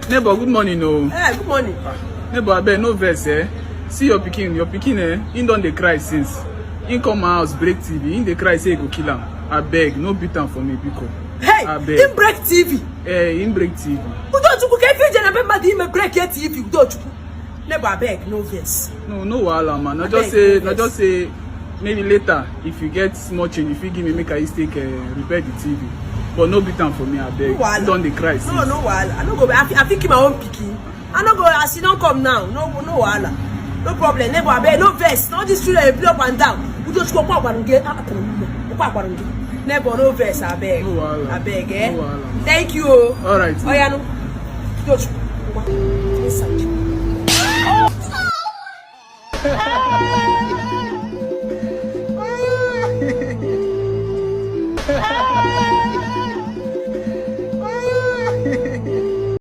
Neighbor, good morning, no. Good morning. Neighbor, I beg no verse, eh? See your pikin, eh? He don dey cry since. He come my house, break TV. He dey cry, say he go kill am. I beg, no beat am for me, because. Hey, he break TV. He break TV. Udochukwu, can you just remember him break your TV? Udochukwu. Neighbor, I beg, no verse. No wahala, man. I just say, maybe later, if you get small change, if you give me, make I take repair the TV. But no beat am for me, I beg. No, Don't dey cry. No wahala. I no go. I think my own pikin. I no go. As he don't come now. No wahala. No problem. Neighbor, I beg, no verse. All these children play up and down. Udochukwu, kwa akwarunge. Neighbor, no verse. I beg. No wahala. I beg, eh? No wahala. Thank you. All right. Oh yeah, no. Udochukwu.